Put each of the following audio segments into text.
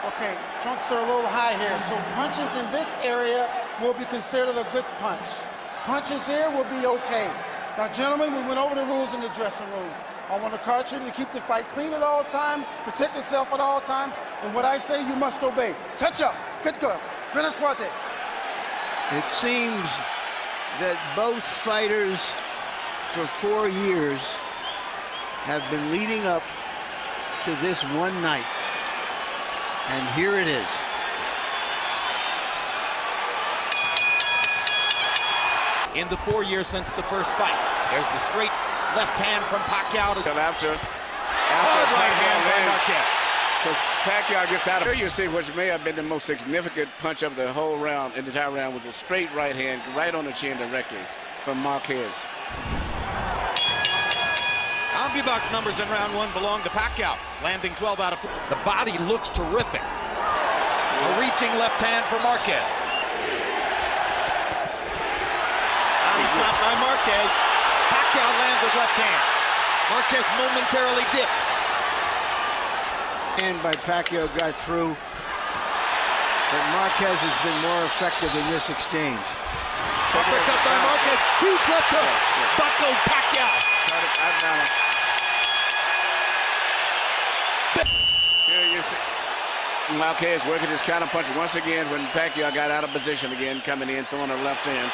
Okay, trunks are a little high here, so punches in this area will be considered a good punch. Punches here will be okay. Now, gentlemen, we went over the rules in the dressing room. I want to caution you to keep the fight clean at all times, protect yourself at all times, and what I say, you must obey. Touch up. Good glove. Good aswate. It seems that both fighters for 4 years have been leading up to this one night. And here it is. In the 4 years since the first fight, there's the straight left hand from Pacquiao. After right hand by Marquez. Because Pacquiao gets out of here, you see, which may have been the most significant punch of the whole round, in the entire round, was a straight right hand right on the chin directly from Marquez. CompuBox numbers in round one belong to Pacquiao, landing 12 out of 4. The body looks terrific. A reaching left hand for Marquez. Body shot by Marquez. Pacquiao lands his left hand. Marquez momentarily dipped. And by Pacquiao got through, but Marquez has been more effective in this exchange. Uppercut by Marquez. Huge left hook. Buckled Pacquiao. Here you see Marquez working his counter punch once again when Pacquiao got out of position again, coming in, throwing a left hand.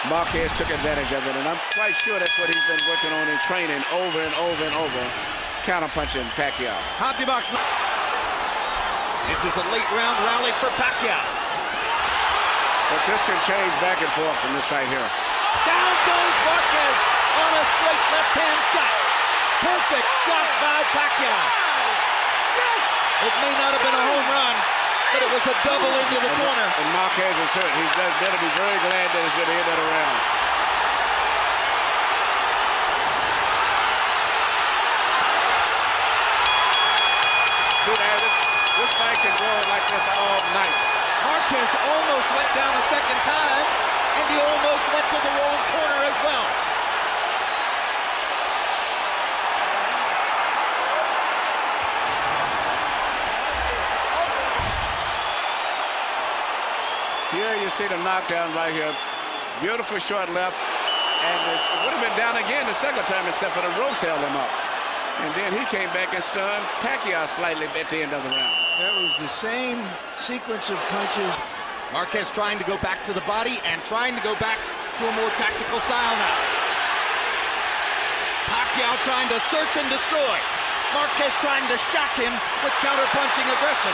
Marquez took advantage of it, and I'm quite sure that's what he's been working on in training over and over and over, counter punching Pacquiao. CompuBox. This is a late round rally for Pacquiao. But this can change back and forth from this right here. Down goes Marquez on a straight left-hand shot. Perfect shot by Pacquiao. It may not have been a home run, but it was a double into the corner. And Marquez is hurt. He's better be very glad that he's going to hit that around. See that? This fight can go like this all night. Marquez almost went down a second time, and he almost went to the wrong corner as well. Here you see the knockdown right here. Beautiful short left. And it would have been down again the second time except for the ropes held him up. And then he came back and stunned Pacquiao slightly at the end of the round. That was the same sequence of punches. Marquez trying to go back to the body and trying to go back to a more tactical style now. Pacquiao trying to search and destroy. Marquez trying to shock him with counter-punching aggression.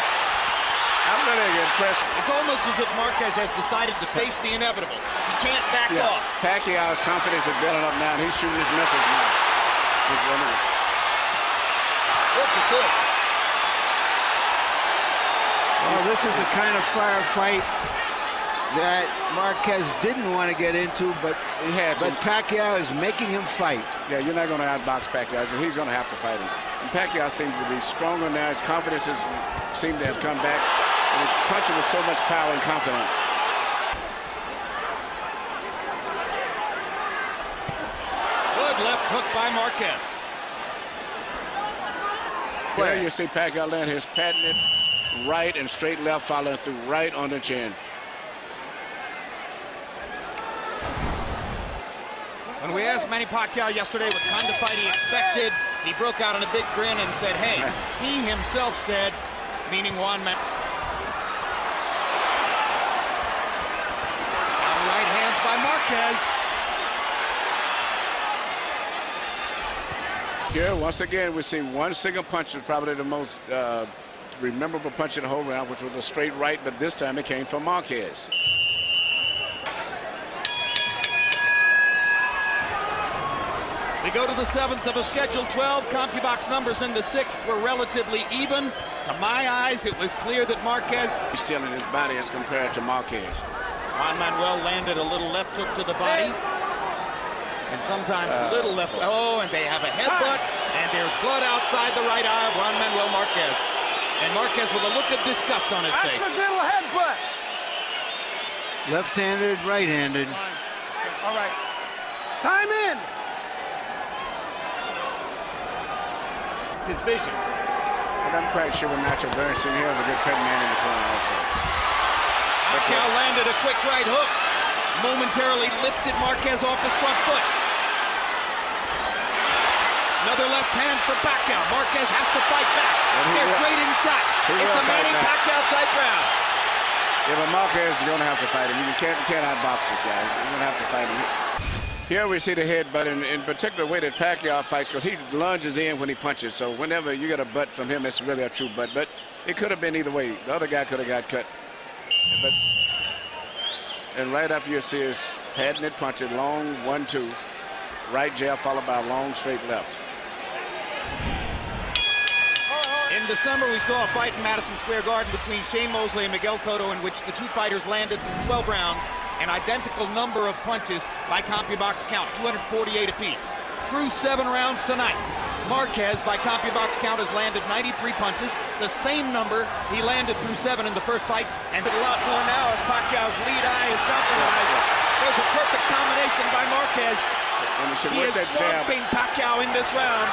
I'm really impressed. It's almost as if Marquez has decided to face the inevitable. He can't back off. Pacquiao's confidence is building up now, and he's shooting his message now. Look at this. Well, this is the kind of firefight that Marquez didn't want to get into, but he had to. But Pacquiao is making him fight. Yeah, you're not going to outbox Pacquiao. He's going to have to fight him. And Pacquiao seems to be stronger now. His confidence seems to have come back. And he's punching with so much power and confidence. Good left hook by Marquez. There you see Pacquiao land his patented right and straight left, following through right on the chin. When we asked Manny Pacquiao yesterday what kind of fight he expected, he broke out in a big grin and said, hey, he himself said, meaning Juan. Right hands by Marquez. Here, once again, we see one single punch, probably the most memorable punch in the whole round, which was a straight right, but this time it came from Marquez. We go to the 7th of a scheduled 12. CompuBox numbers in the 6th were relatively even. To my eyes, it was clear that Marquez... He's still in his body as compared to Marquez. Juan Manuel landed a little left hook to the body. And sometimes a little left... Oh, and they have a headbutt. And there's blood outside the right eye of Juan Manuel Marquez. And Marquez with a look of disgust on his face. Accidental headbutt. Left-handed, right-handed. All right. Time in. His vision. And I'm quite sure with Nacho Bernstein here, a good cut man in the corner also. Pacquiao landed a quick right hook. Momentarily lifted Marquez off his front foot. Another left hand for Pacquiao. Marquez has to fight back. They're trading shots. It's a Manny Pacquiao type round. Yeah, but Marquez is going to have to fight him. You can't outbox this guy. You're going to have to fight him. Here we see the headbutt, in particular way that Pacquiao fights, because he lunges in when he punches. So whenever you get a butt from him, it's really a true butt. But it could have been either way. The other guy could have got cut. And right after you see his patented punch, long 1-2, right jab followed by a long straight left. In December, we saw a fight in Madison Square Garden between Shane Mosley and Miguel Cotto, in which the two fighters landed through 12 rounds, an identical number of punches by CompuBox count, 248 apiece. Through 7 rounds tonight, Marquez, by CompuBox count, has landed 93 punches, the same number he landed through 7 in the first fight, and a lot more now as Pacquiao's lead eye is compromised. There's a perfect combination by Marquez. He is swamping Pacquiao in this round,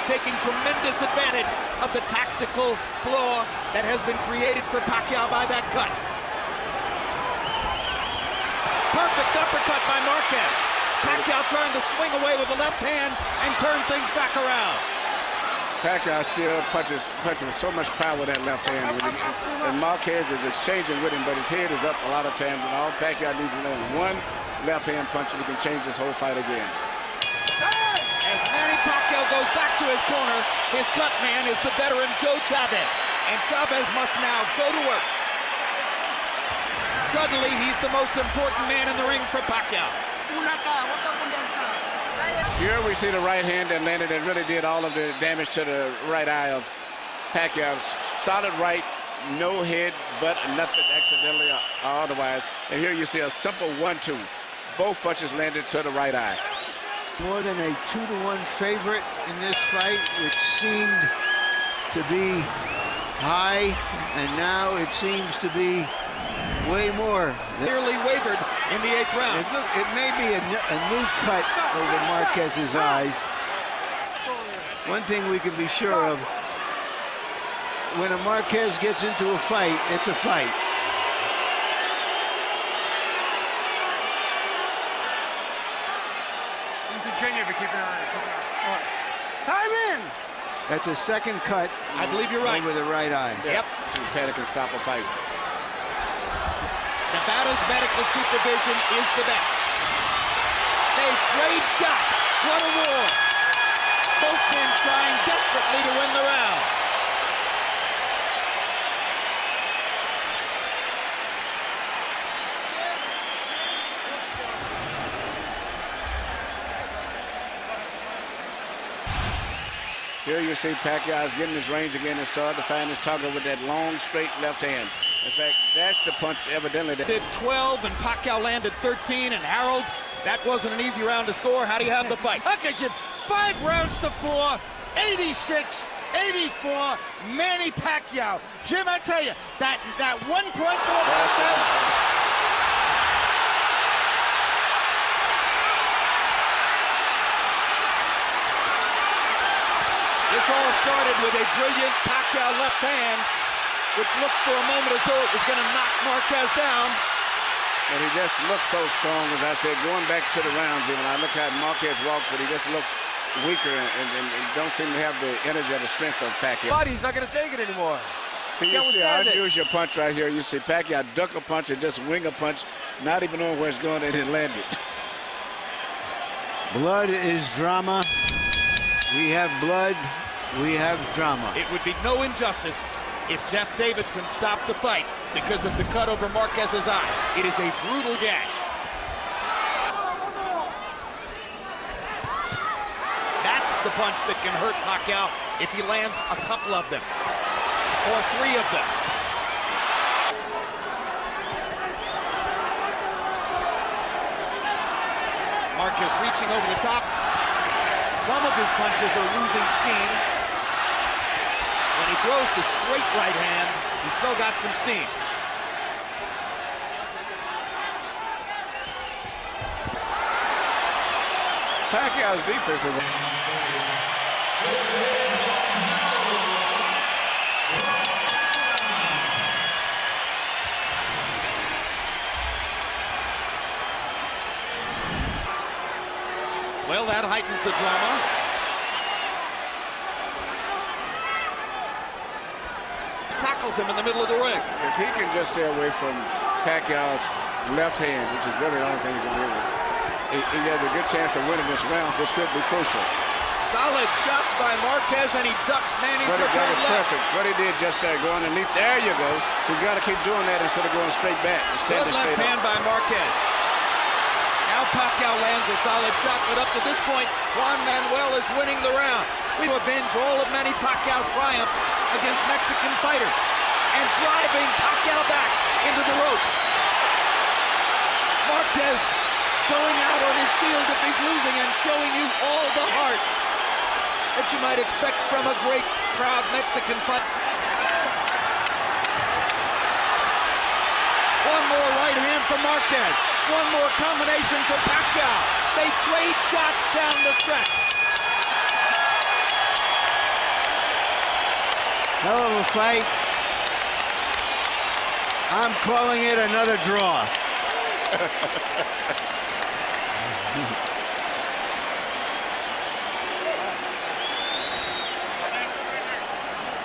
taking tremendous advantage of the tactical flaw that has been created for Pacquiao by that cut. Perfect uppercut by Marquez. Pacquiao trying to swing away with the left hand and turn things back around. Pacquiao still punches with so much power with that left hand. And Marquez is exchanging with him, but his head is up a lot of times, and all Pacquiao needs is land one left hand punch, and he can change this whole fight again. As Manny Pacquiao goes back to his corner, his cut man is the veteran Joe Chavez, and Chavez must now go to work. Suddenly, he's the most important man in the ring for Pacquiao. Here we see the right hand that landed and really did all of the damage to the right eye of Pacquiao. Solid right, no head, but nothing accidentally or otherwise. And here you see a simple 1-2. Both punches landed to the right eye. More than a 2-to-1 favorite in this fight, which seemed to be high, and now it seems to be way more. Nearly wavered in the 8th round. It may be a new cut over Marquez's eyes. One thing we can be sure of, when a Marquez gets into a fight, it's a fight. Continue, but keep an eye on it. Time in! That's a second cut. I believe you're right. Over the right eye. Yep. So Panic can stop a fight. Nevada's medical supervision is the best. They trade shots. What a war. Both men trying desperately to win the round. Here you see Pacquiao is getting his range again and started to find his target with that long, straight left hand. In fact, that's the punch evidently that did 12 and Pacquiao landed 13. And Harold, that wasn't an easy round to score. How do you have the fight? Look at you. 5 rounds to 4, 86-84, Manny Pacquiao. Jim, I tell you, that 1.4%. This all started with a brilliant Pacquiao left hand, which looked for a moment as though it was going to knock Marquez down. And he just looks so strong, as I said, going back to the rounds even. I look how Marquez walks, but he just looks weaker and don't seem to have the energy or the strength of Pacquiao. Body's not going to take it anymore. You see, unusual punch right here. You see Pacquiao duck a punch and just wing a punch, not even knowing where it's going, and it landed. Blood is drama. We have blood. We have drama. It would be no injustice if Jeff Davidson stopped the fight because of the cut over Marquez's eye. It is a brutal gash. That's the punch that can hurt Pacquiao if he lands a couple of them, or 3 of them. Marquez reaching over the top. Some of his punches are losing steam. When he throws the straight right hand, he's still got some steam. Pacquiao's defense is... heightens the drama. Tackles him in the middle of the ring. If he can just stay away from Pacquiao's left hand, which is really the only thing he's in here with, he has a good chance of winning this round. This could be crucial. Solid shots by Marquez, and he ducks Manny's But that return was left. perfect. What he did just going and leap. There you go. He's got to keep doing that instead of going straight back. Good left hand by Marquez. Now Pacquiao lands a solid shot, but up to this point, Juan Manuel is winning the round. We avenge all of Manny Pacquiao's triumphs against Mexican fighters and driving Pacquiao back into the ropes. Marquez going out on his shield if he's losing and showing you all the heart that you might expect from a great, proud Mexican fight. One more right hand for Marquez. One more combination for Pacquiao. They trade shots down the stretch. Hell of a fight. I'm calling it another draw.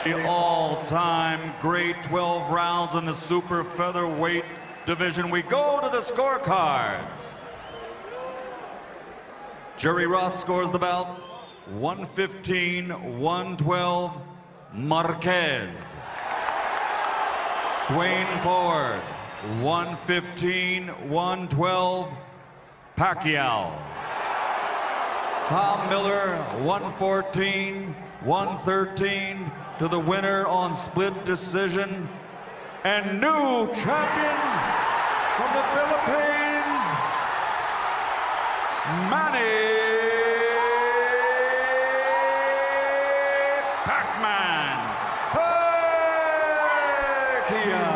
The all-time great 12 rounds in the super featherweight division. We go to the scorecards. Jerry Roth scores the bout 115-112 Marquez. Dwayne Ford 115-112 Pacquiao. Tom Miller 114-113 to the winner on split decision. And new champion from the Philippines, Manny Pacquiao.